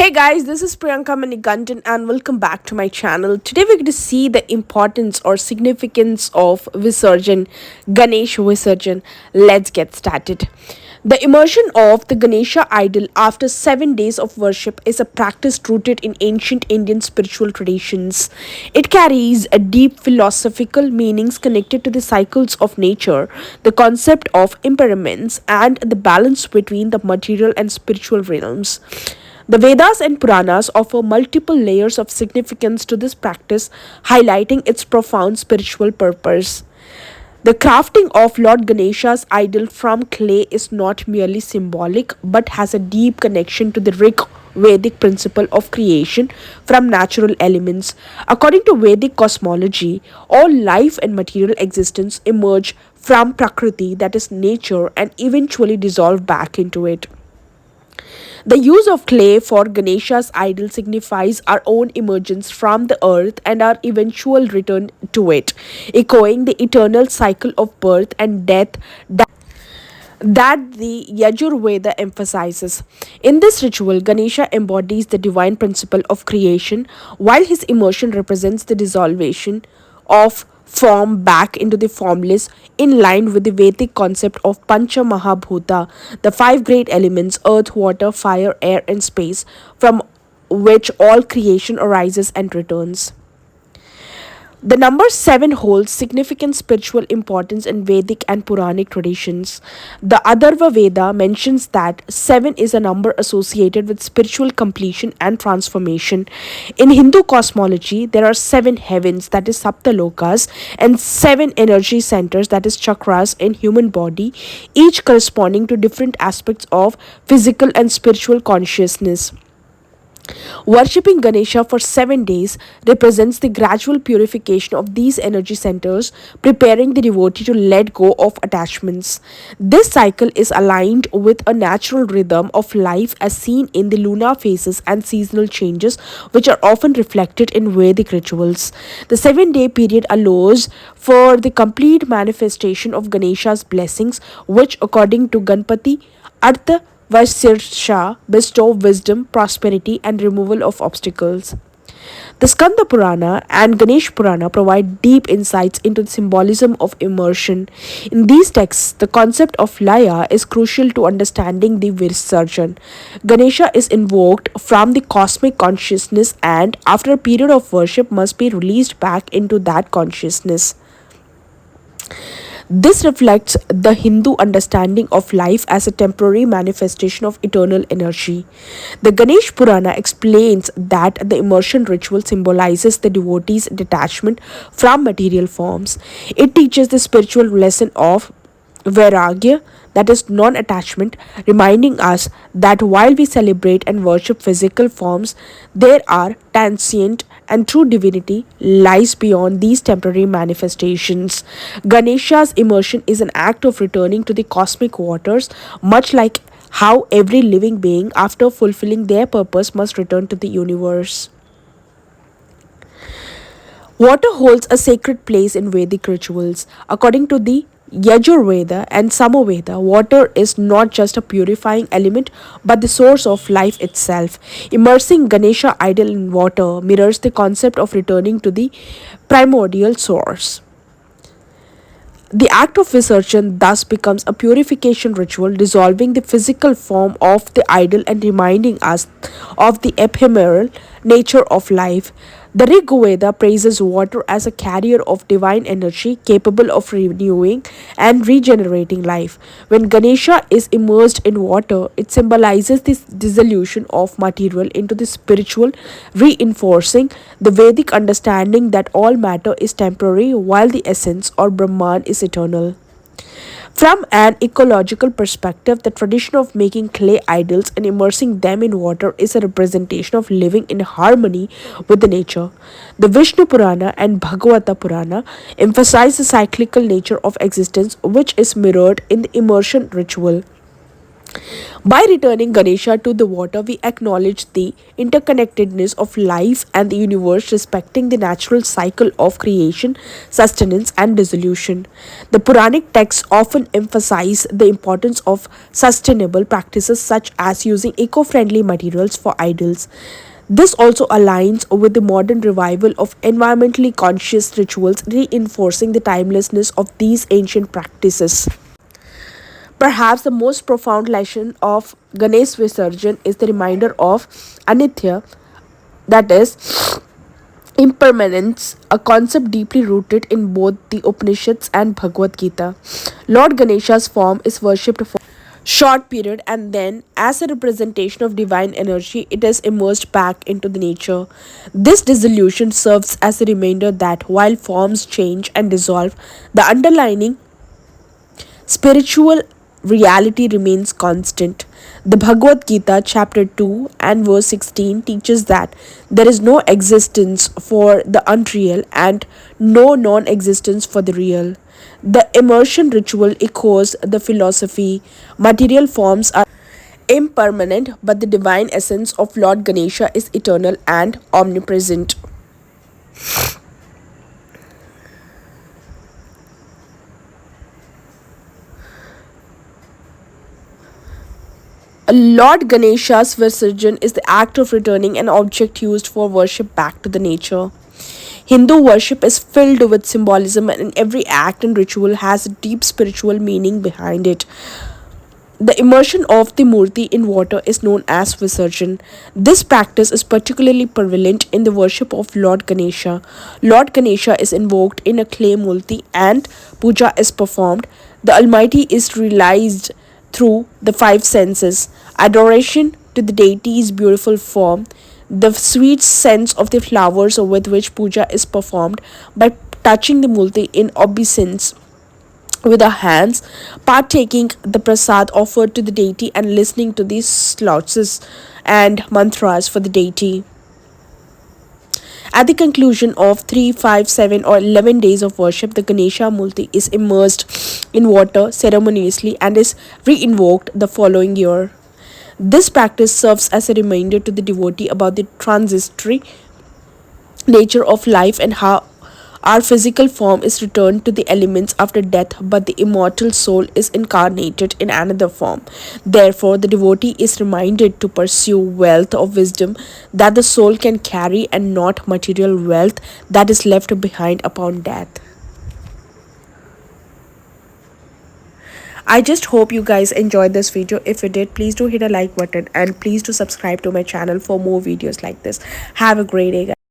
Hey guys, this is Priyanka Manigandan and welcome back to my channel. Today we're going to see the importance or significance of Visarjan, Ganesh Visarjan. Let's get started. The immersion of the Ganesha idol after 7 days of worship is a practice rooted in ancient Indian spiritual traditions. It carries a deep philosophical meanings connected to the cycles of nature, the concept of impermanence, and the balance between the material and spiritual realms. The Vedas and Puranas offer multiple layers of significance to this practice, highlighting its profound spiritual purpose. The crafting of Lord Ganesha's idol from clay is not merely symbolic but has a deep connection to the Vedic principle of creation from natural elements. According to Vedic cosmology, all life and material existence emerge from Prakriti, that is nature, and eventually dissolve back into it. The use of clay for Ganesha's idol signifies our own emergence from the earth and our eventual return to it, echoing the eternal cycle of birth and death that the Yajurveda emphasizes. In this ritual, Ganesha embodies the divine principle of creation, while his immersion represents the dissolution of form back into the formless, in line with the Vedic concept of Pancha Mahabhuta, the five great elements earth, water, fire, air, and space, from which all creation arises and returns. The number 7 holds significant spiritual importance in Vedic and Puranic traditions. The Atharva Veda mentions that 7 is a number associated with spiritual completion and transformation. In Hindu cosmology, there are 7 heavens, that is Saptalokas, and 7 energy centers, that is chakras, in human body, each corresponding to different aspects of physical and spiritual consciousness. Worshipping Ganesha for 7 days represents the gradual purification of these energy centers, preparing the devotee to let go of attachments. This cycle is aligned with a natural rhythm of life as seen in the lunar phases and seasonal changes, which are often reflected in Vedic rituals. The 7 day period allows for the complete manifestation of Ganesha's blessings, which, according to Ganpati, Artha Vaisirsha bestow wisdom, prosperity, and removal of obstacles. The Skanda Purana and Ganesh Purana provide deep insights into the symbolism of immersion. In these texts, the concept of Laya is crucial to understanding the Visarjan. Ganesha is invoked from the cosmic consciousness and, after a period of worship, must be released back into that consciousness. This reflects the Hindu understanding of life as a temporary manifestation of eternal energy. The Ganesh Purana explains that the immersion ritual symbolizes the devotee's detachment from material forms. It teaches the spiritual lesson of Vairagya, that is non attachment, reminding us that while we celebrate and worship physical forms, there are transient and true divinity lies beyond these temporary manifestations. Ganesha's immersion is an act of returning to the cosmic waters, much like how every living being, after fulfilling their purpose, must return to the universe. Water holds a sacred place in Vedic rituals. According to the Yajurveda and Samaveda, water is not just a purifying element but the source of life itself. Immersing Ganesha idol in water mirrors the concept of returning to the primordial source. The act of Visarjan thus becomes a purification ritual, dissolving the physical form of the idol and reminding us of the ephemeral nature of life. The Rig Veda praises water as a carrier of divine energy capable of renewing and regenerating life. When Ganesha is immersed in water, it symbolizes this dissolution of material into the spiritual, reinforcing the Vedic understanding that all matter is temporary while the essence or Brahman is eternal. From an ecological perspective, the tradition of making clay idols and immersing them in water is a representation of living in harmony with the nature. The Vishnu Purana and Bhagavata Purana emphasize the cyclical nature of existence, which is mirrored in the immersion ritual. By returning Ganesha to the water, we acknowledge the interconnectedness of life and the universe, respecting the natural cycle of creation, sustenance, and dissolution. The Puranic texts often emphasize the importance of sustainable practices such as using eco friendly materials for idols. This also aligns with the modern revival of environmentally conscious rituals, reinforcing the timelessness of these ancient practices. Perhaps the most profound lesson of Ganesh Visarjan is the reminder of Anitya, that is, impermanence, a concept deeply rooted in both the Upanishads and Bhagavad Gita. Lord Ganesha's form is worshipped for short period and then as a representation of divine energy it is immersed back into the nature. This dissolution serves as a reminder that while forms change and dissolve, the underlying spiritual reality remains constant. The Bhagavad Gita, chapter 2 and verse 16, teaches that there is no existence for the unreal and no non existence for the real. The immersion ritual echoes the philosophy. Material forms are impermanent, but the divine essence of Lord Ganesha is eternal and omnipresent. Lord Ganesha's Visarjan is the act of returning an object used for worship back to the nature. Hindu worship is filled with symbolism, and every act and ritual has a deep spiritual meaning behind it. The immersion of the murti in water is known as Visarjan. This practice is particularly prevalent in the worship of Lord Ganesha. Lord Ganesha is invoked in a clay murti and puja is performed. The Almighty is realized through the five senses. Adoration to the deity's beautiful form, the sweet scents of the flowers with which puja is performed by touching the murti in obeisance with our hands, partaking the prasad offered to the deity, and listening to these slouches and mantras for the deity. At the conclusion of 3, 5, 7, or 11 days of worship, the Ganesha Murti is immersed in water ceremoniously and is re invoked the following year. This practice serves as a reminder to the devotee about the transitory nature of life and how our physical form is returned to the elements after death, but the immortal soul is incarnated in another form. Therefore, the devotee is reminded to pursue wealth of wisdom that the soul can carry and not material wealth that is left behind upon death. I just hope you guys enjoyed this video. If you did, please do hit a like button and please do subscribe to my channel for more videos like this. Have a great day, guys.